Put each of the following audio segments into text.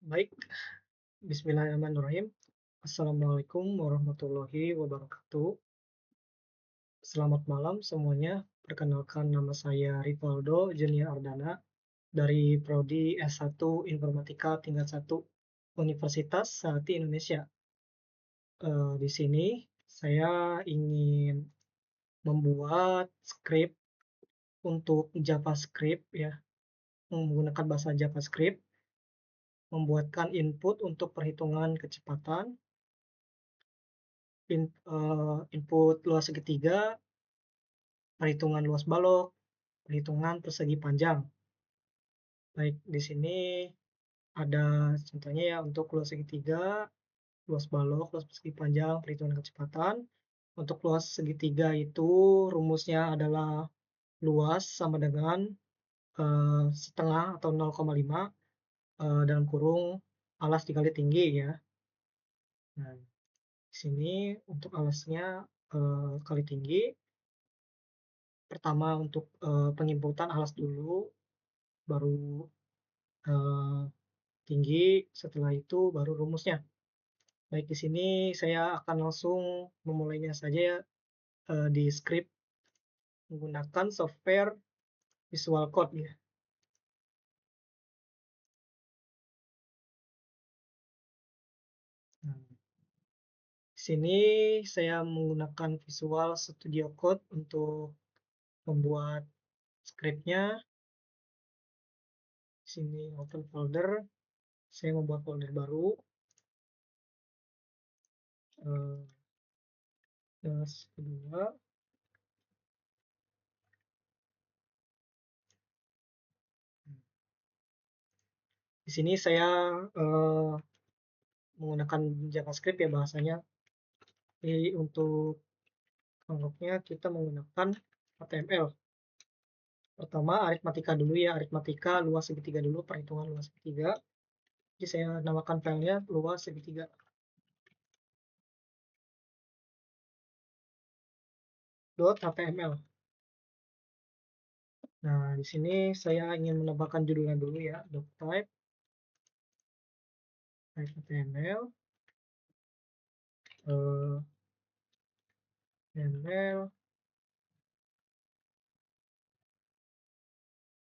Baik, bismillahirrahmanirrahim. Assalamualaikum warahmatullahi wabarakatuh. Selamat malam semuanya. Perkenalkan nama saya Rivaldo Junior Ardana dari Prodi S1 Informatika tingkat 1 Universitas Sahati Indonesia. Di sini saya ingin membuat skrip untuk JavaScript ya, menggunakan bahasa JavaScript, membuatkan input untuk perhitungan kecepatan, input luas segitiga, perhitungan luas balok, perhitungan persegi panjang. Baik, di sini ada contohnya ya untuk luas segitiga, luas balok, luas persegi panjang, perhitungan kecepatan. Untuk luas segitiga itu rumusnya adalah luas sama dengan setengah atau 0,5 dalam kurung alas dikali tinggi ya. Nah, di sini untuk alasnya kali tinggi. Pertama untuk penginputan alas dulu, baru tinggi, setelah itu baru rumusnya. Baik, di sini saya akan langsung memulainya saja ya, di script menggunakan software Visual Code ya. Nah, di sini saya menggunakan Visual Studio Code untuk membuat scriptnya. Di sini open folder, saya membuat folder baru. Kedua, di sini saya menggunakan JavaScript ya bahasanya. Jadi untuk anggapnya kita menggunakan HTML. Pertama aritmatika dulu ya, aritmatika luas segitiga dulu, perhitungan luas segitiga. Jadi saya namakan filenya luas segitiga. .html. Nah, di sini saya ingin menambahkan judulnya dulu ya, doctype html ml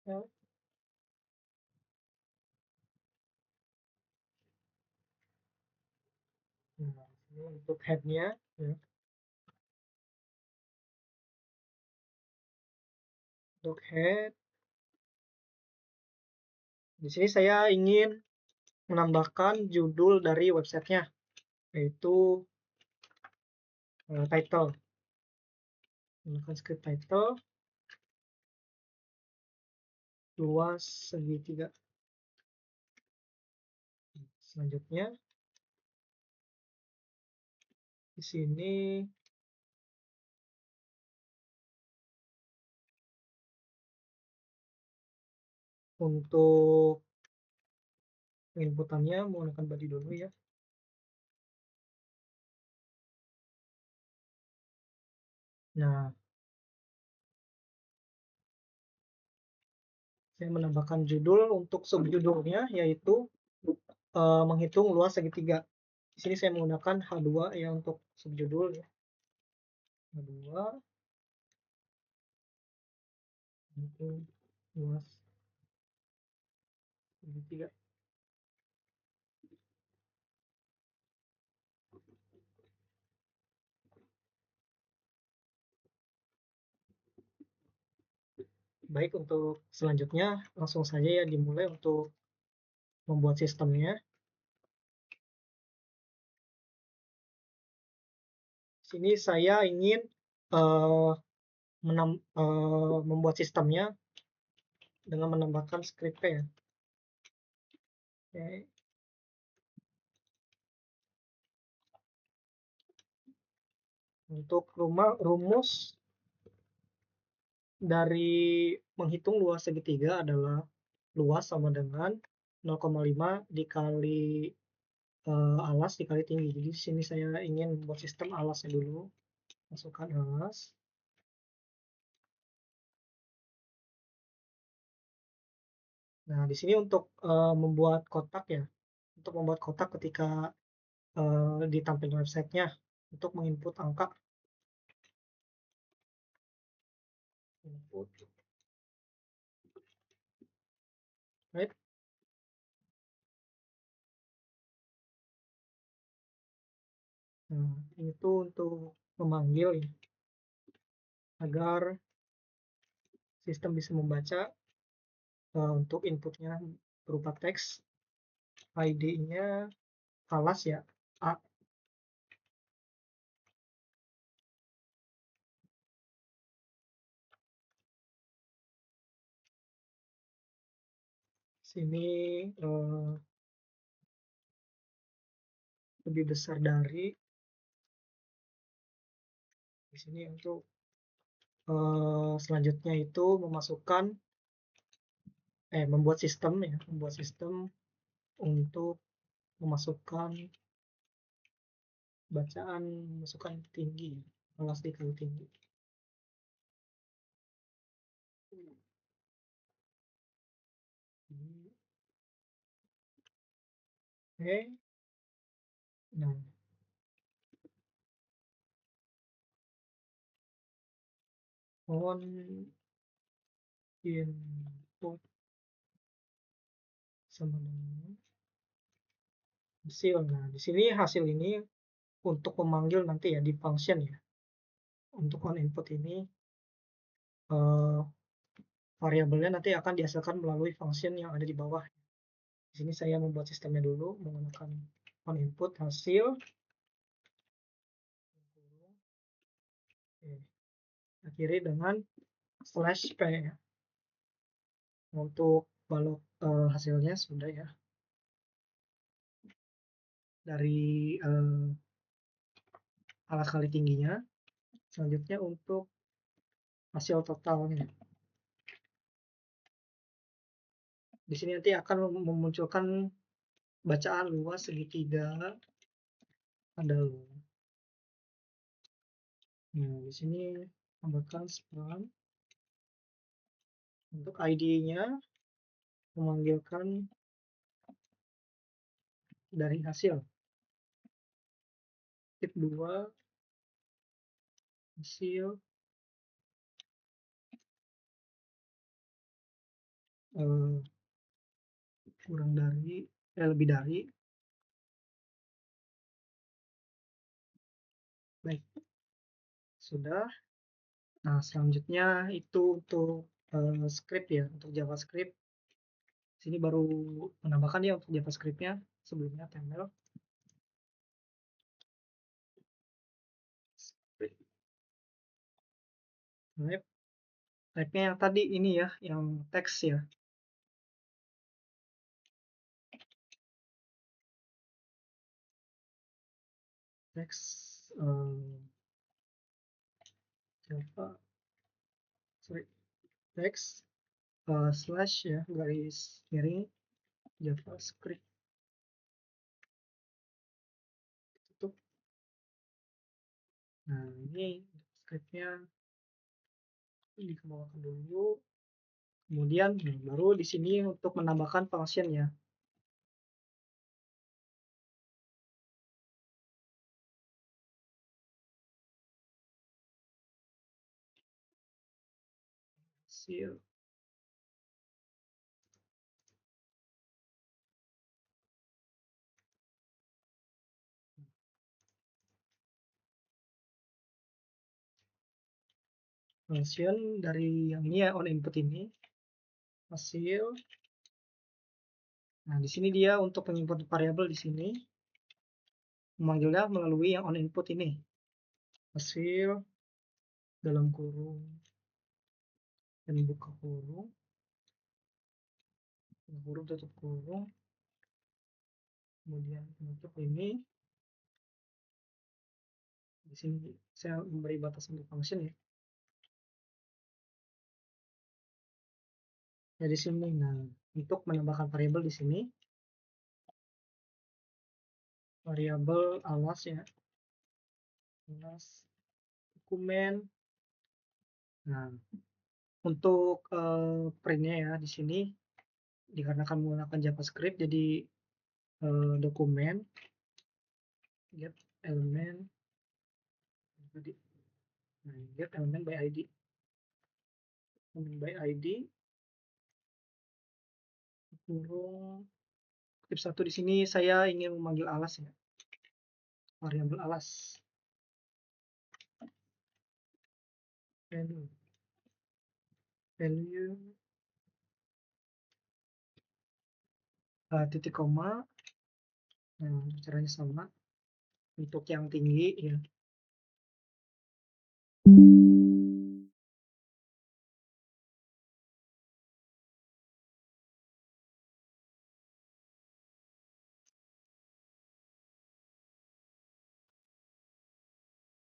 nah, ini untuk headnya ya, untuk head. Di sini saya ingin menambahkan judul dari websitenya, yaitu title. Menggunakan script title luas segitiga. Selanjutnya di sini untuk inputannya menggunakan body dulu ya. Nah, saya menambahkan judul untuk subjudulnya yaitu menghitung luas segitiga. Di sini saya menggunakan H2 ya untuk subjudul ya. H2 menghitung luas segitiga. Baik, untuk selanjutnya langsung saja ya dimulai untuk membuat sistemnya. Sini saya ingin membuat sistemnya dengan menambahkan scriptnya. Oke. Untuk rumus dari menghitung luas segitiga adalah luas sama dengan 0,5 dikali alas dikali tinggi. Jadi di sini saya ingin membuat sistem alasnya dulu. Masukkan alas. Nah, di sini untuk membuat kotak ya. untuk membuat kotak ketika ditampilkan websitenya untuk menginput angka input, right. Nah, ini tuh untuk memanggil ya, agar sistem bisa membaca untuk inputnya berupa teks, ID-nya alas ya, A. Sini lebih besar dari, di sini untuk selanjutnya itu membuat sistem ya, untuk memasukkan bacaan, memasukkan tinggi, alas dikali tinggi. Oke. Nah, on input sama dengan hasil. Nah, di sini hasil ini untuk memanggil nanti ya di function ya. Untuk on input ini eh, variabelnya nanti akan dihasilkan melalui function yang ada di bawah. Di sini saya membuat sistemnya dulu menggunakan on input hasil. Akhiri dengan slash p ya. Untuk balok hasilnya sudah ya. Dari alas kali tingginya. Selanjutnya untuk hasil totalnya. Di sini nanti akan memunculkan bacaan luas segitiga adalah. Nah, di sini tambahkan span. Untuk ID-nya memanggilkan dari hasil. Tip 2 hasil kurang dari lebih dari. Baik, sudah. Nah, selanjutnya itu untuk script ya, untuk JavaScript. Sini baru menambahkan ya untuk JavaScript-nya, sebelumnya HTML. Type-nya yang tadi ini ya, yang teks ya. Teks Java, sorry, teks slash ya, garis miring JavaScript. Tutup. Nah, ini scriptnya dikembangkan dulu. Kemudian baru di sini untuk menambahkan function ya. Hasil. Function dari yang ini ya, on input ini. Hasil. Nah, di sini dia untuk menginput variabel di sini. Memanggilnya melalui yang on input ini. Hasil dalam kurung dan buka kurung, tutup kurung, kemudian penutup ini. Di sini saya memberi batas untuk function ya. Ya di sini, nah untuk menambahkan variabel di sini, variabel alas ya, alas dokumen. Nah, untuk printnya ya di sini dikarenakan menggunakan JavaScript, jadi dokumen get element tadi, get element by ID, kurung tip 1 di sini saya ingin memanggil alas ya, variabel alas. Value titik koma. Nah, caranya sama untuk yang tinggi ya.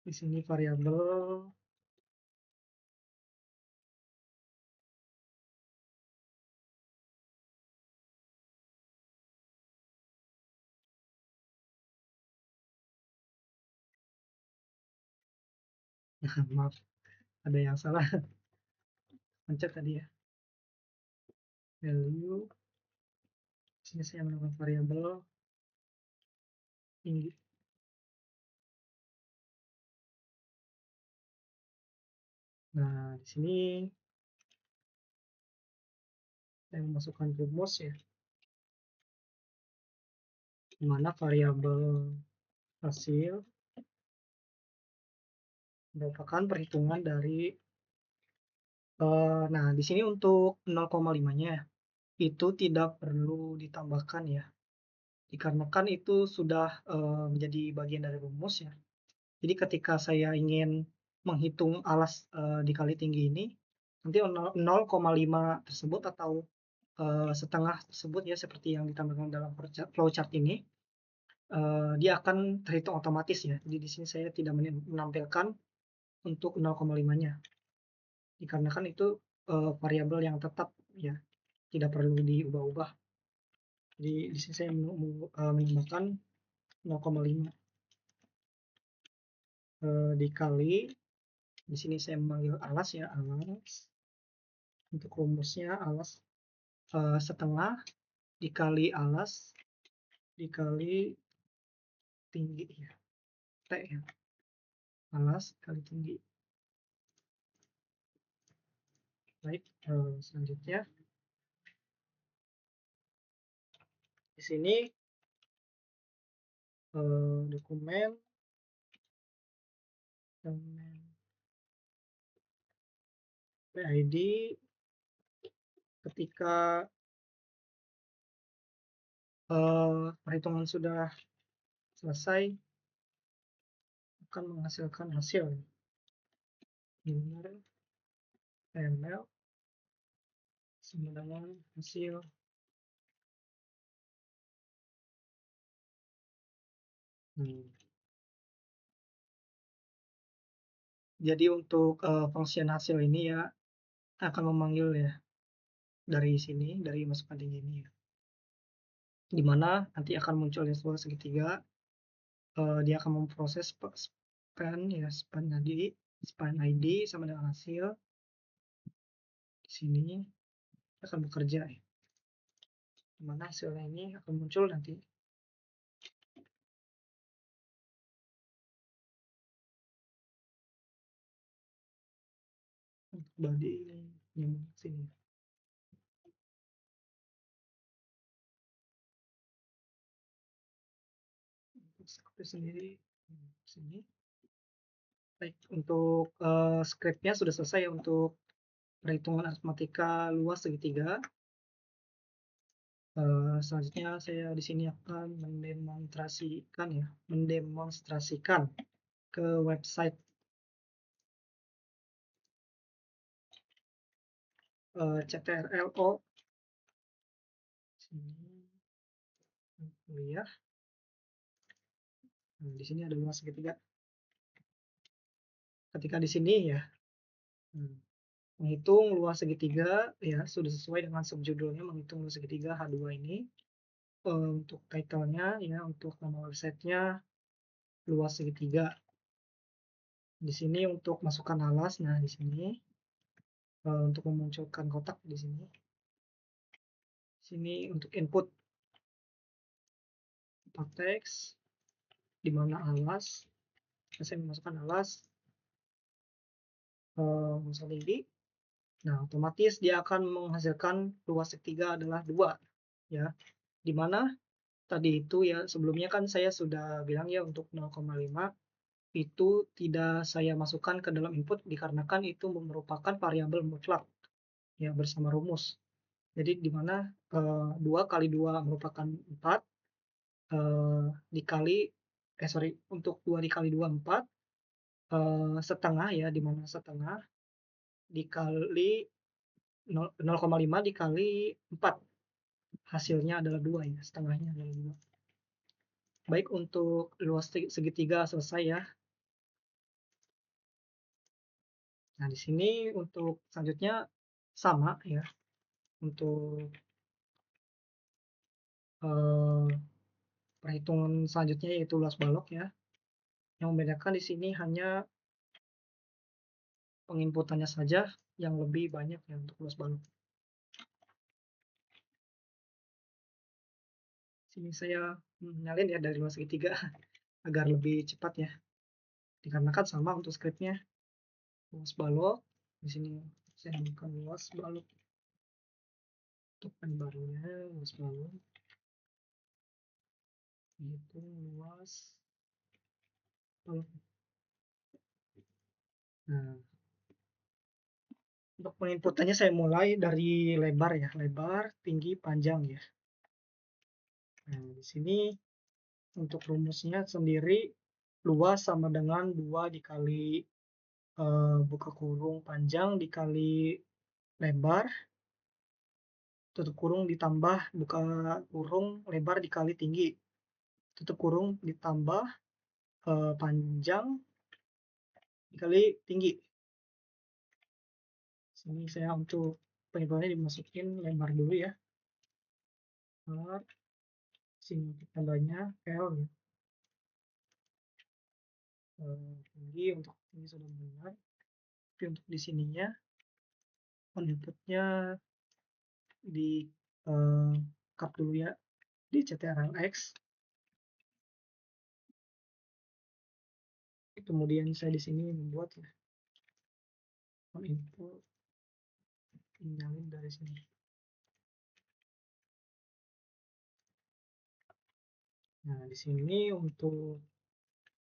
Di sini variabel maaf ada yang salah pencet tadi ya. Value di sini saya menambahkan variabel tinggi. Nah, di sini saya memasukkan rumus ya, di mana variabel hasil merupakan perhitungan dari nah di sini untuk 0,5-nya itu tidak perlu ditambahkan ya, dikarenakan itu sudah menjadi bagian dari rumus ya. Jadi ketika saya ingin menghitung alas dikali tinggi ini, nanti 0,5 tersebut atau setengah tersebut ya seperti yang ditambahkan dalam flowchart ini, dia akan terhitung otomatis ya. Jadi di sini saya tidak menampilkan untuk 0,5-nya, dikarenakan itu variabel yang tetap ya, tidak perlu diubah-ubah. Jadi di sini saya menambahkan 0,5 dikali, di sini saya memanggil alas ya, alas. Untuk rumusnya alas setengah dikali alas dikali tinggi ya, T ya, alas kali tinggi. Baik, selanjutnya di sini dokumen PID ketika perhitungan sudah selesai akan menghasilkan hasil inner ML sama dengan hasil. Jadi untuk function hasil ini ya akan memanggil ya dari sini, dari masukan tinggi ini ya, di mana nanti akan muncul luas segitiga. Dia akan memproses span ID sama dengan hasil. Di sini akan bekerja ya, di mana hasilnya ini akan muncul nanti. Body ini nyambung sini. Script sendiri sini. Baik, untuk scriptnya sudah selesai ya untuk perhitungan aritmatika luas segitiga. Selanjutnya saya di sini akan mendemonstrasikan ke website CTRLO. Sini kuliah. Nah, di sini ada luas segitiga. Ketika di sini ya menghitung luas segitiga ya sudah sesuai dengan subjudulnya, menghitung luas segitiga H2 ini. Untuk title-nya ya, untuk nama websitenya luas segitiga. Di sini untuk masukkan alas, nah di sini untuk memunculkan kotak di sini. Sini untuk input tempat teks, di mana alas, saya memasukkan alas unsur tinggi. Nah, otomatis dia akan menghasilkan luas segitiga adalah 2, ya. Di mana tadi itu ya, sebelumnya kan saya sudah bilang ya untuk 0,5 itu tidak saya masukkan ke dalam input dikarenakan itu merupakan variabel mutlak, ya, bersama rumus. Jadi di mana 2 kali 2 merupakan 4, dikali untuk 2 dikali 2 4, setengah ya, di mana setengah dikali 0,5 dikali 4, hasilnya adalah 2 ya, setengahnya adalah 2. Baik, untuk luas segitiga selesai ya. Nah, di sini untuk selanjutnya sama ya, untuk perhitungan selanjutnya yaitu luas balok ya. Yang membedakan di sini hanya penginputannya saja yang lebih banyak ya untuk luas balok. Sini saya menyalin ya dari luas segitiga agar lebih cepat ya. Dikarenakan sama untuk scriptnya. Luas balok di sini saya namakan luas balok. Untuk barunya luas balok itu luas balok. Nah, untuk penginputannya saya mulai dari lebar ya, lebar, tinggi, panjang ya. Nah, di sini untuk rumusnya sendiri luas sama dengan 2 dikali buka kurung panjang dikali lebar, tutup kurung ditambah buka kurung lebar dikali tinggi, tutup kurung ditambah panjang dikali tinggi. Sini saya untuk penginputannya dimasukin lebar dulu ya. Lebar, sini tambahnya L ya. Tinggi, untuk ini sudah benar. Tapi untuk di sininya inputnya di cut dulu ya di ctrlx. Kemudian saya di sini membuat ya input, tinggalin dari sini. Nah, di sini untuk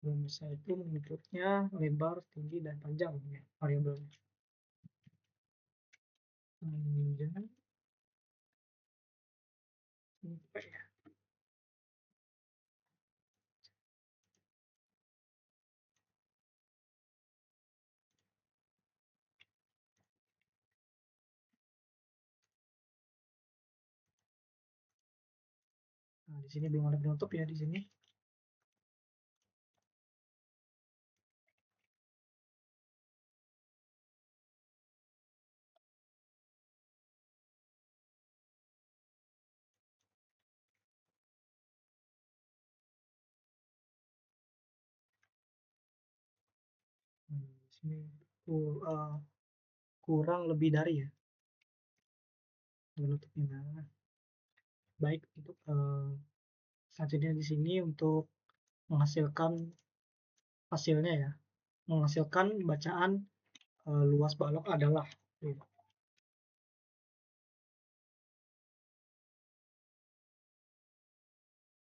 rumus saya itu inputnya lebar, tinggi, dan panjang ya variabelnya. Panjang sampai ya. Nah, di sini belum ada penutup ya di sini. Di sini kurang lebih dari ya penutupnya. Nah, baik, untuk selanjutnya di sini untuk menghasilkan hasilnya ya, menghasilkan bacaan luas balok adalah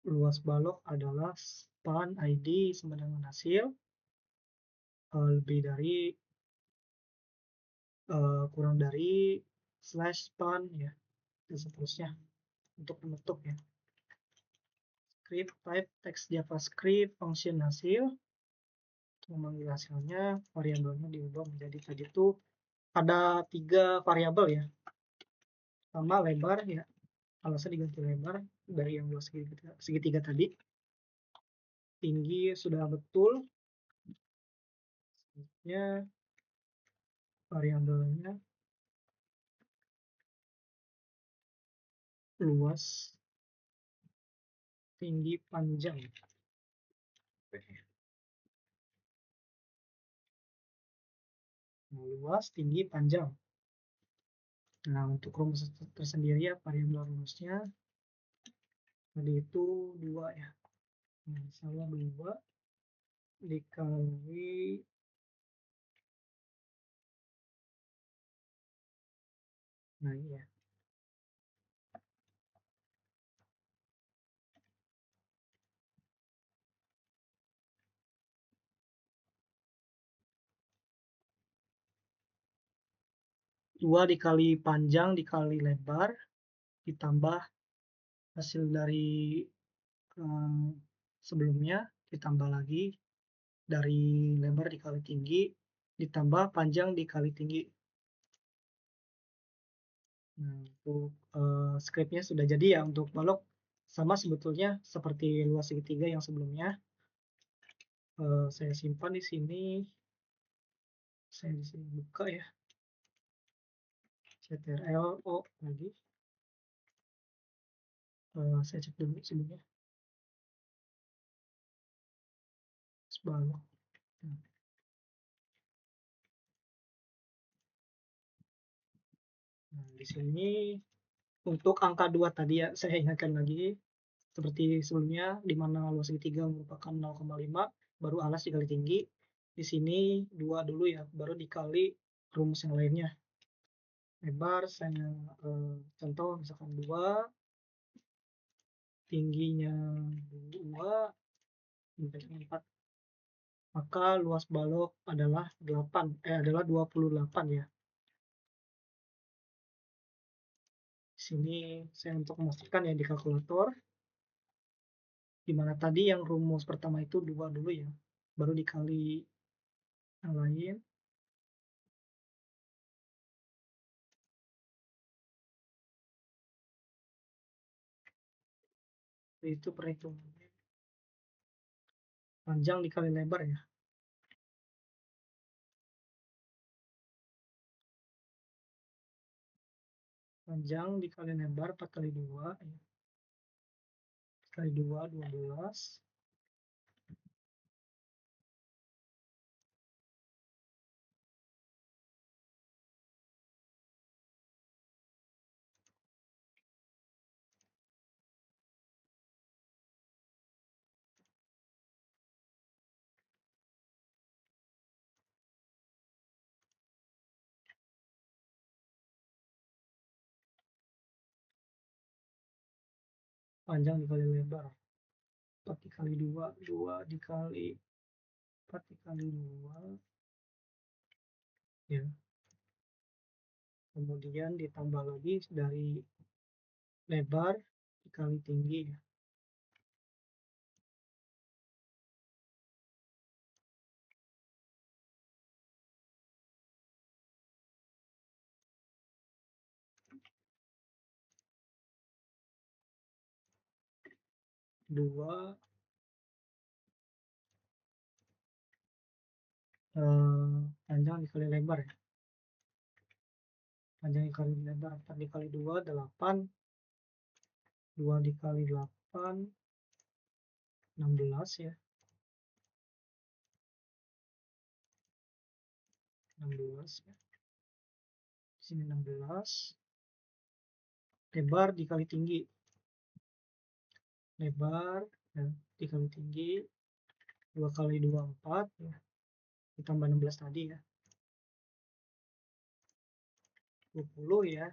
luas balok adalah span id sama dengan hasil lebih dari kurang dari slash span ya, dan seterusnya untuk penutup ya. Script type text javascript function hasil, untuk memanggil hasilnya variabelnya diubah menjadi tadi itu ada 3 variabel ya. Pertama lebar ya, alasnya diganti lebar dari yang luas segitiga tadi. Tinggi sudah betul, selanjutnya variabelnya luas, tinggi, panjang. Nah, luas, tinggi, panjang. Nah, untuk rumus tersendiri ya variabel rumusnya Tadi itu 2 ya. Nah, salah 2 dikali, nah iya, 2 dikali panjang dikali lebar, ditambah hasil dari sebelumnya, ditambah lagi dari lebar dikali tinggi, ditambah panjang dikali tinggi. Nah, untuk skripnya sudah jadi ya. Untuk balok sama sebetulnya seperti luas segitiga yang sebelumnya. Saya simpan di sini. Saya di sini buka ya. CTRL O lagi. Saya cek dulu sebelumnya. Balok. Nah, di sini untuk angka 2 tadi ya, saya ingatkan lagi seperti sebelumnya, di mana luas segitiga merupakan 0,5, baru alas dikali tinggi. Di sini 2 dulu ya, baru dikali rumus yang lainnya. Lebar saya contoh misalkan 2, tingginya 2, panjangnya 4. Maka luas balok adalah 28 ya. Di sini saya untuk memastikan ya di kalkulator, di mana tadi yang rumus pertama itu 2 dulu ya, baru dikali yang lain. Itu perhitungannya. Panjang dikali lebar ya. Panjang dikali lebar 4 kali 2 ya. Kali 2, 12. Panjang dikali lebar 4 dikali 2, 2 dikali 4 dikali 2 ya. Kemudian ditambah lagi dari lebar dikali tinggi ya. Dua panjang dikali lebar ya. Panjang dikali lebar 4 dikali 2, 8. 2 dikali 8, 16 ya. 16 ya. Di sini 16. Lebar dikali tinggi. Lebar ya, dikali tinggi 2 kali 2, 4 ya. Ditambah 16 tadi ya. 20 ya.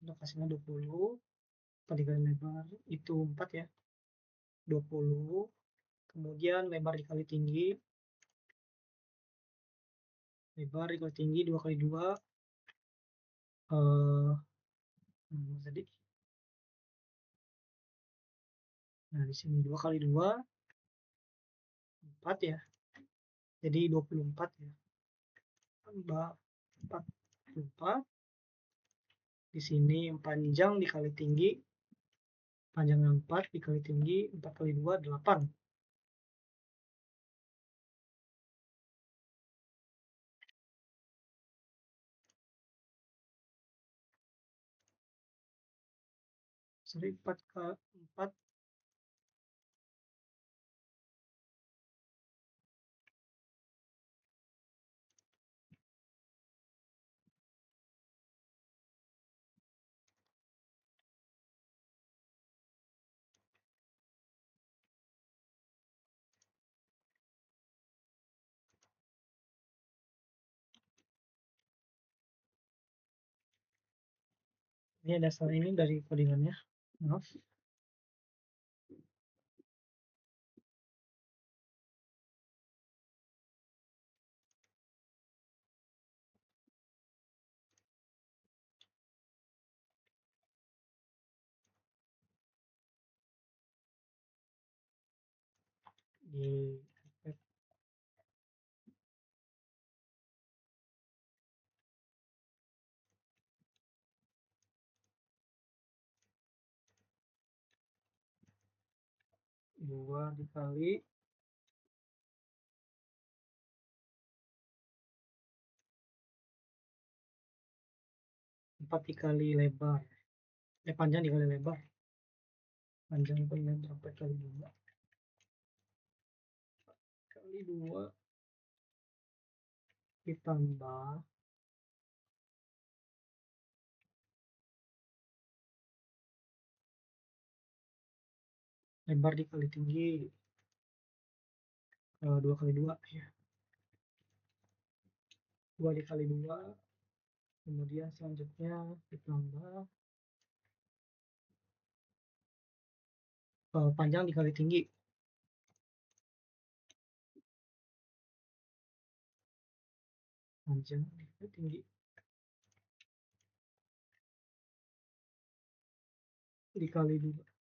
Untuk hasilnya 20. 4 dikali lebar itu 4 ya. 20. Kemudian lebar dikali tinggi. Lebar dikali tinggi 2 kali 2. Jadi nah di sini 2 kali 2 4 ya. Jadi 24 ya. Tambah 44. Di sini panjang dikali tinggi. Panjangnya 4 dikali tinggi 4 kali 2, 8. Sorry, 4 kali 4. Ini ada salah ini dari codingannya. Maaf. Di 2 dikali 4 dikali lebar. Panjang dikali lebar. Panjang dikali lebar 4 kali 2. Kali 2 ditambah lebar dikali tinggi. 2 kali 2 ya. 2 dikali 2. Kemudian selanjutnya ditambah panjang dikali tinggi. Panjang dikali tinggi. Dikali 2.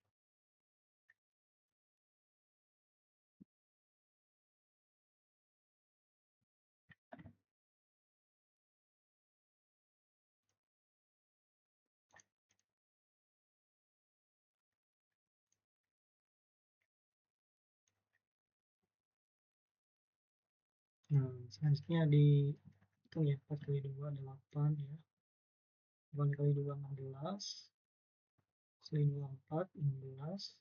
Nah, selanjutnya dihitung ya. 4 kali 2 8 ya. 8 kali 2 16. Kali 2 4 16.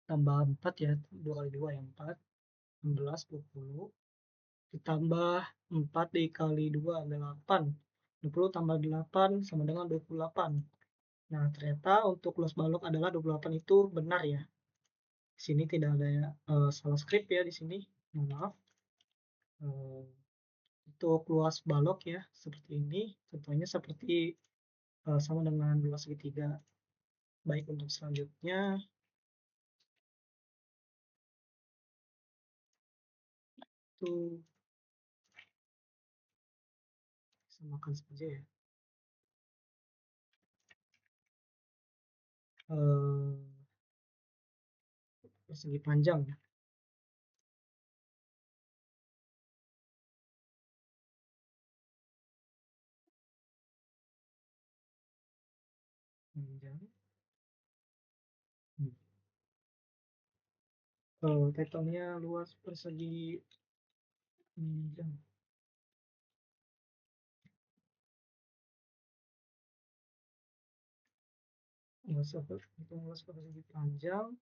Tambah 4 ya. 2 kali 2 yang 4. 16 20. Ditambah 4 dikali 2 8. 20 tambah 8 sama dengan 28. Nah, ternyata untuk luas balok adalah 28 itu benar ya. Di sini tidak ada salah script ya di sini. Maaf. Untuk luas balok ya seperti ini. Contohnya seperti sama dengan luas segitiga. Baik, untuk selanjutnya itu samakan saja ya. Persegi panjang ya. Panjang. Tektonnya luas persegi panjang. Luas persegi panjang.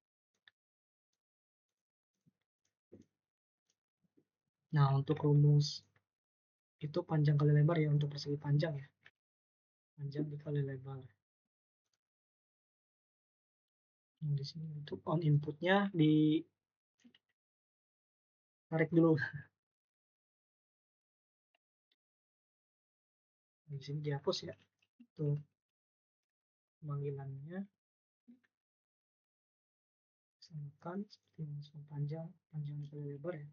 Nah, untuk rumus itu panjang kali lebar ya untuk persegi panjang ya. Panjang dikali lebar. Nah, di sini untuk on inputnya ditarik dulu. Nah, di sini dihapus ya. Untuk panggilannya samakan seperti rumus panjang dikali lebar ya.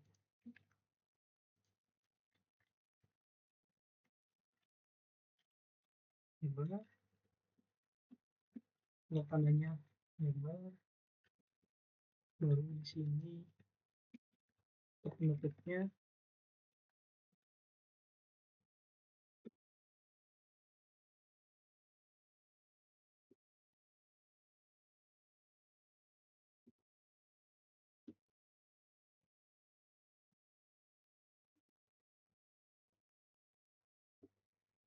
Lebar. Ini tandanya lebar. Baru di sini untuk bentuknya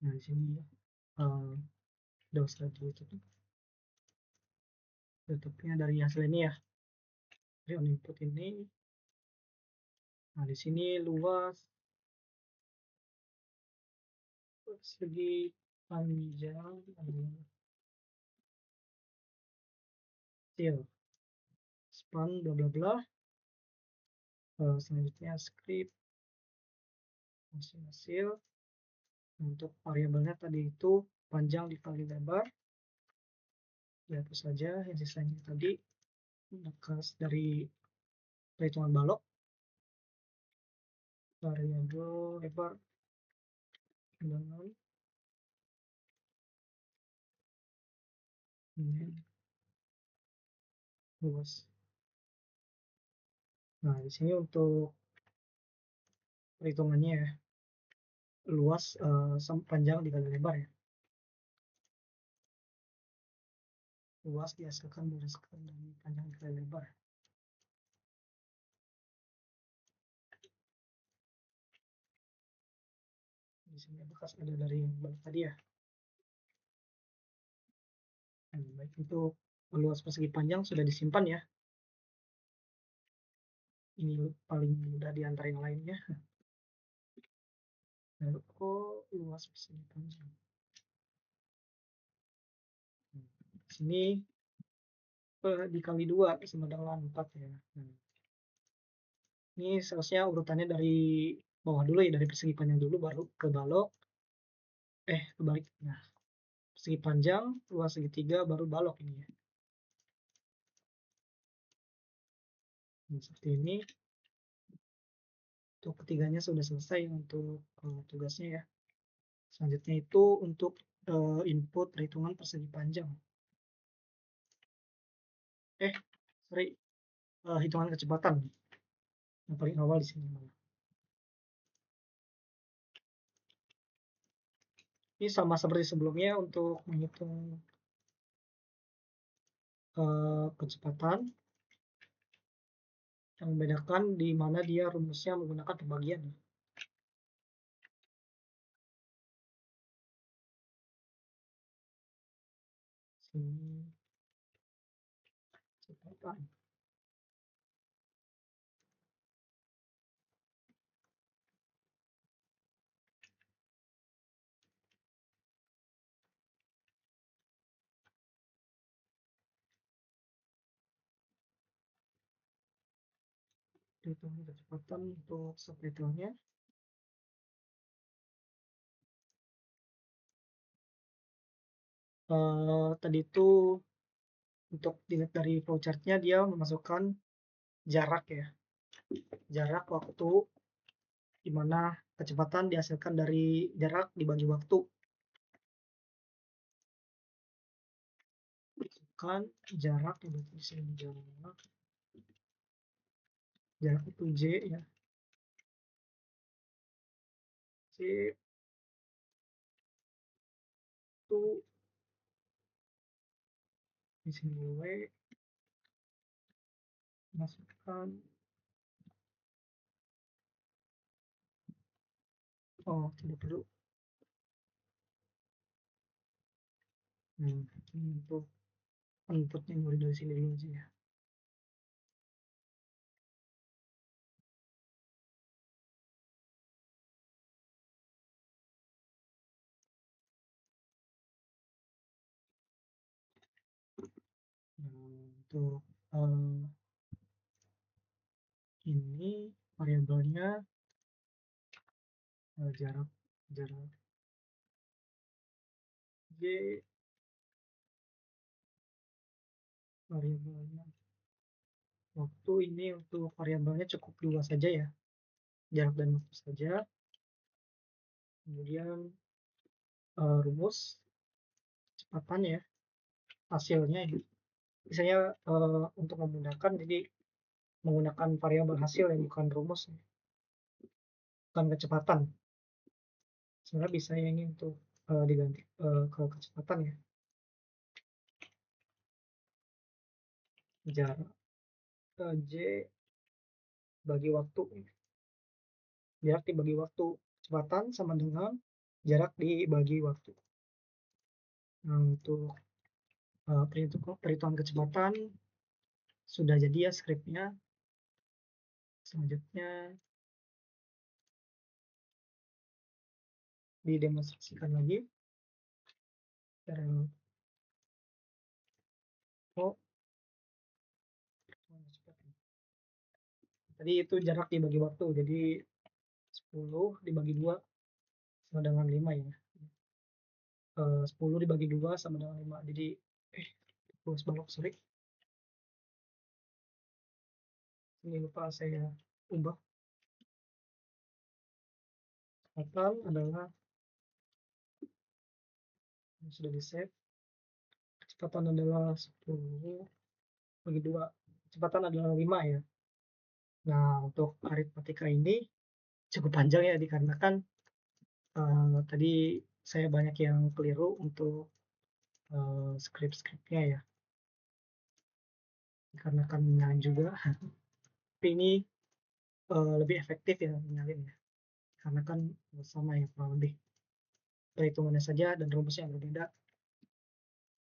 nah di sini udah usah ditutup. Tutupnya dari hasil ini ya. Dari on input ini. Nah, di sini luas persegi panjang kecil. Span bla bla bla. Selanjutnya script hasil Untuk variabelnya tadi itu panjang dikali lebar, dihapus saja, yang sisanya tadi bekas dari perhitungan balok, variabel lebar dengan ini luas. Nah, di sini untuk perhitungannya ya, luas panjang dikali lebar ya. Luas dihasilkan berdasarkan dari panjang dikali lebar. Di sini bekas ada dari balok tadi ya. Baik, untuk luas persegi panjang sudah disimpan ya. Ini paling mudah di antara yang lainnya. Lalu luas persegi panjang. Di sini dikali 2 sama dengan 4 ya. Ini seharusnya urutannya dari bawah dulu ya, dari persegi panjang dulu baru ke balok. Kebalik. Nah, persegi panjang, luas segitiga, baru balok ini ya. Nah, seperti ini. Untuk ketiganya sudah selesai untuk tugasnya ya. Selanjutnya itu untuk input perhitungan persegi panjang. Sorry, hitungan kecepatan yang paling awal di sini. Ini sama seperti sebelumnya untuk menghitung kecepatan. Yang membedakan di mana dia rumusnya menggunakan pembagian. Sini kecepatan. Hitung kecepatan untuk subtitlenya. Tadi itu untuk dilihat dari flowchartnya dia memasukkan jarak ya, jarak waktu di mana kecepatan dihasilkan dari jarak dibagi waktu. Masukkan jarak yang di sini jarak itu J ya. J itu di sini W, masukkan tidak perlu. Ini untuk inputnya mulai dari sini dulu aja ya. Untuk ini variabelnya jarak J, variabelnya waktu. Ini untuk variabelnya cukup dua saja ya, jarak dan waktu saja. Kemudian rumus kecepatan ya, hasilnya ini misalnya untuk memudahkan jadi menggunakan variabel hasil yang bukan rumus ya. Bukan kecepatan. Sebenarnya bisa ya ini untuk diganti ke kecepatan ya. Jarak J bagi waktu. Jarak dibagi waktu. Kecepatan sama dengan jarak dibagi waktu. Nah, untuk perhitungan kecepatan sudah jadi ya skripnya. Selanjutnya didemonstrasikan lagi. Tadi itu jarak dibagi waktu, jadi 10 dibagi 2 sama dengan 5 ya. 10 dibagi 2 sama dengan 5. Jadi luas balok, sorry. Ini lupa saya ubah. Kecepatan adalah sudah di-save. Kecepatan adalah 10 bagi 2. Kecepatan adalah 5 ya. Nah, untuk aritmatika ini cukup panjang ya dikarenakan tadi saya banyak yang keliru untuk script-scriptnya ya. Dikarenakan nyalin juga. Tapi ini lebih efektif ya nyalin ya. Karena kan sama ya kurang lebih. Perhitungannya saja dan rumusnya yang berbeda.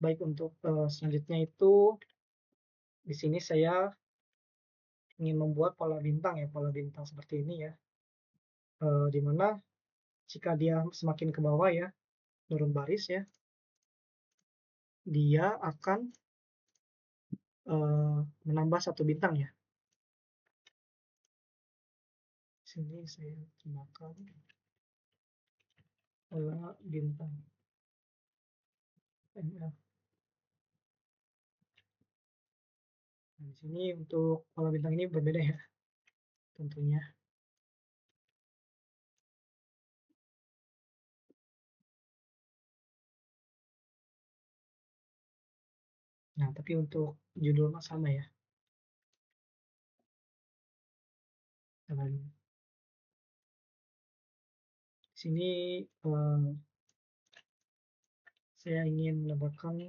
Baik untuk selanjutnya itu di sini saya ingin membuat pola bintang ya, pola bintang seperti ini ya. Di mana jika dia semakin ke bawah ya, turun baris ya, dia akan menambah satu bintang ya. Sini saya tambahkan pola bintang ML. Nah, di sini untuk pola bintang ini berbeda ya, tentunya. Nah, tapi untuk judul mah sama ya. Dan di sini saya ingin menambahkan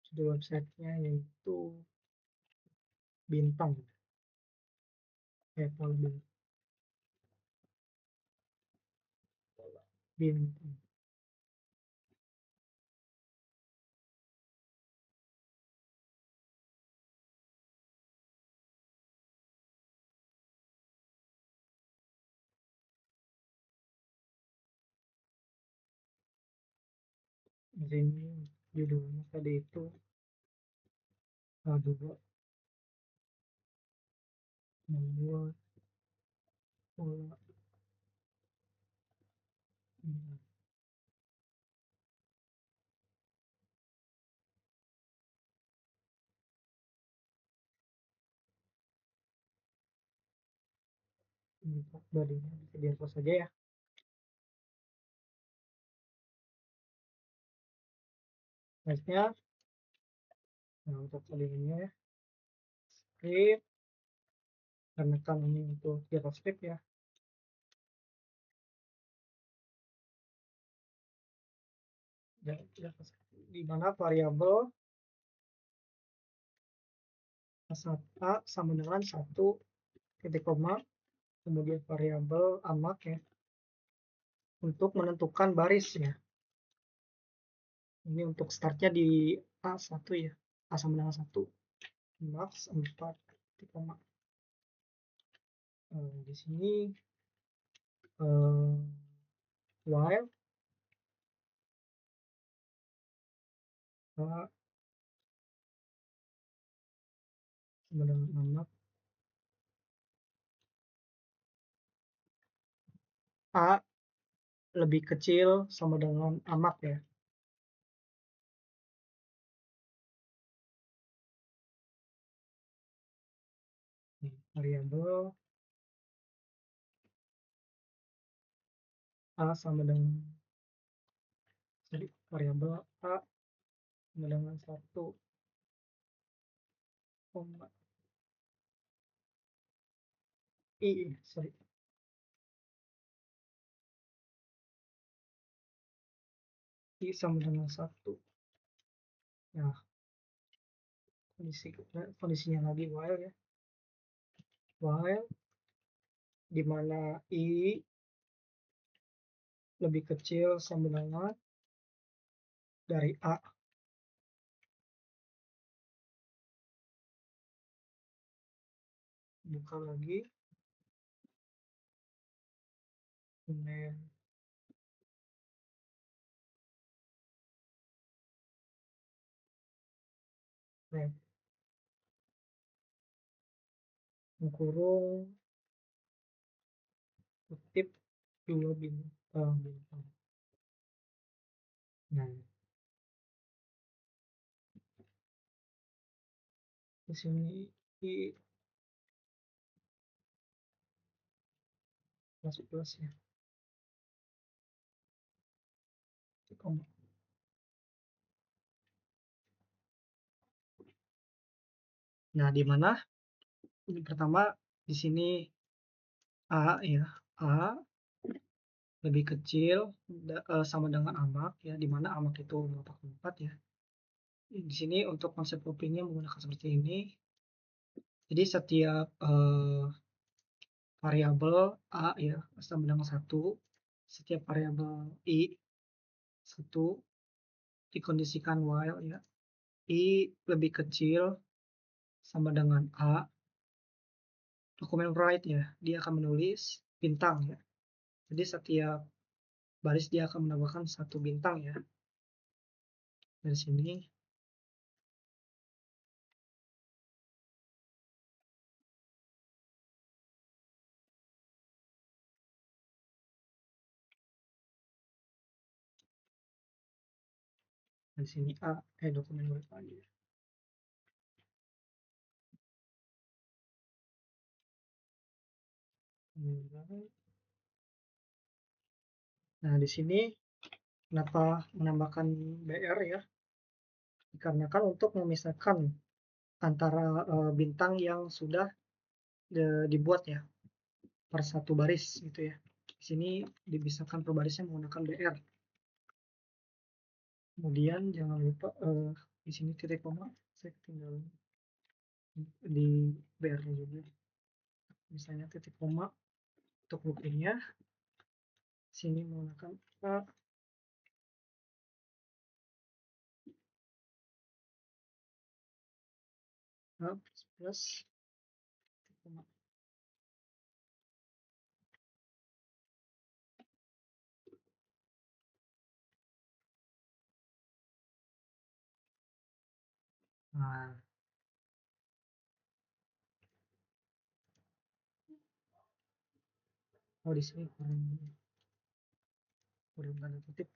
judul websitenya yaitu bintang. Pola bintang. Di sini judulnya tadi itu A2 membuat pola bintang. Untuk bodinya bisa dihapus saja ya. Nextnya, nah untuk bodinya ya, script, karena kan ini untuk JavaScript ya. Di mana variabel A sama dengan 1 titik koma, kemudian variabel amak ya, untuk menentukan baris ya. Ini untuk startnya di A1 ya, A sama dengan 1, max 4 titik koma. Di sini while A sama dengan amak, A lebih kecil sama dengan amak ya. Variabel A sama dengan variabel A sama dengan 1 koma sorry, I sama dengan 1. Nah, kondisinya lagi while ya, while di mana I lebih kecil sama dengan dari A. Buka lagi, kemudian kurung kutip 2 bintang. Nah, di sini di plus ya. Koma. Nah, di mana ini pertama di sini A ya, A lebih kecil sama dengan amak ya, di mana amak itu 44 ya. Di sini untuk konsep looping-nya menggunakan seperti ini. Jadi setiap variabel A ya sama dengan 1, setiap variabel I 1 dikondisikan while ya, I lebih kecil sama dengan A, dokumen write ya, dia akan menulis bintang ya. Jadi setiap baris dia akan menambahkan 1 bintang ya. Dari sini A, dokumen write lagi. Nah, di sini kenapa menambahkan BR ya? Dikarenakan untuk memisahkan antara bintang yang sudah dibuat ya per satu baris gitu ya. Di sini dipisahkan per barisnya menggunakan BR. Kemudian jangan lupa di sini titik koma saya tinggal di BR juga. Misalnya titik koma untuk loopingnya. Sini menggunakan A, plus titik koma. Nah, di sini kurang tanda kutip.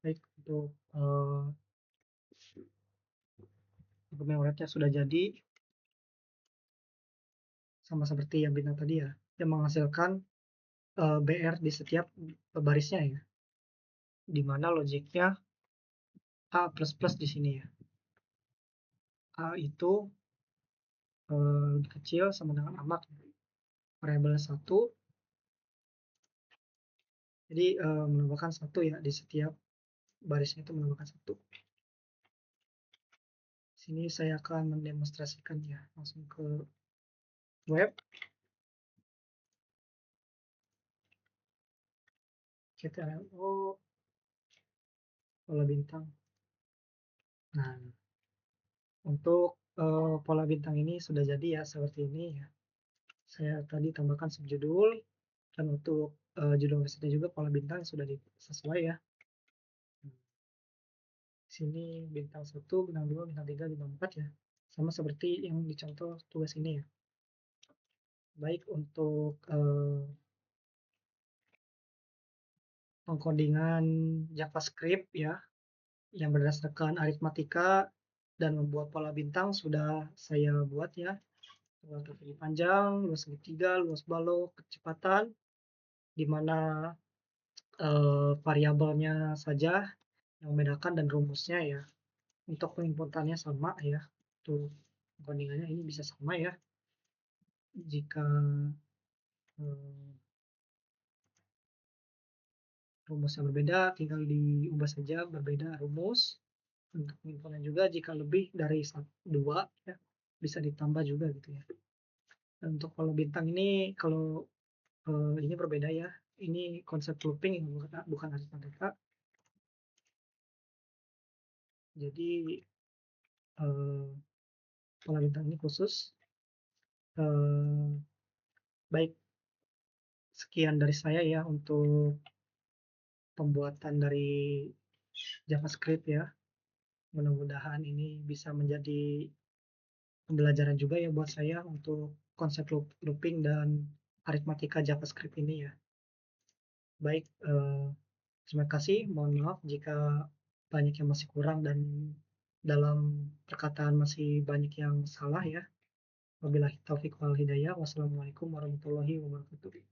Baik, untuk dokumen write-nya sudah jadi, sama seperti yang bintang tadi ya, yang menghasilkan BR di setiap barisnya ya, di mana logiknya A++ di sini ya. A itu lebih kecil sama dengan amak, variabel 1, jadi menambahkan 1 ya, di setiap barisnya itu menambahkan 1. Sini saya akan mendemonstrasikan ya, langsung ke web. CTRL-O, pola bintang. Nah, untuk pola bintang ini sudah jadi ya, seperti ini ya. Saya tadi tambahkan subjudul, dan untuk judul website juga pola bintang sudah sesuai ya. Sini bintang 1, bintang 2, bintang 3, bintang 4 ya. Sama seperti yang dicontoh tugas ini ya. Baik untuk pengkodingan JavaScript ya, yang berdasarkan aritmatika dan membuat pola bintang sudah saya buat ya. Luas persegi panjang, luas segitiga, luas balok, kecepatan, di mana variabelnya saja yang membedakan dan rumusnya ya. Untuk penginputannya sama ya. Tuh pengkodingannya ini bisa sama ya. Jika rumusnya berbeda, tinggal diubah saja berbeda rumus. Untuk penginputan juga jika lebih dari 2 ya, bisa ditambah juga gitu ya. Dan untuk kalau bintang ini kalau ini berbeda ya. Ini konsep looping bukan aritmatika. Jadi pola bintang ini khusus. Baik, sekian dari saya ya untuk pembuatan dari JavaScript ya. Mudah-mudahan ini bisa menjadi pembelajaran juga ya buat saya untuk konsep looping dan aritmatika JavaScript ini ya. Baik, terima kasih. Mohon maaf jika banyak yang masih kurang dan dalam perkataan masih banyak yang salah ya. Wabillahi taufiq wal hidayah. Wassalamualaikum warahmatullahi wabarakatuh.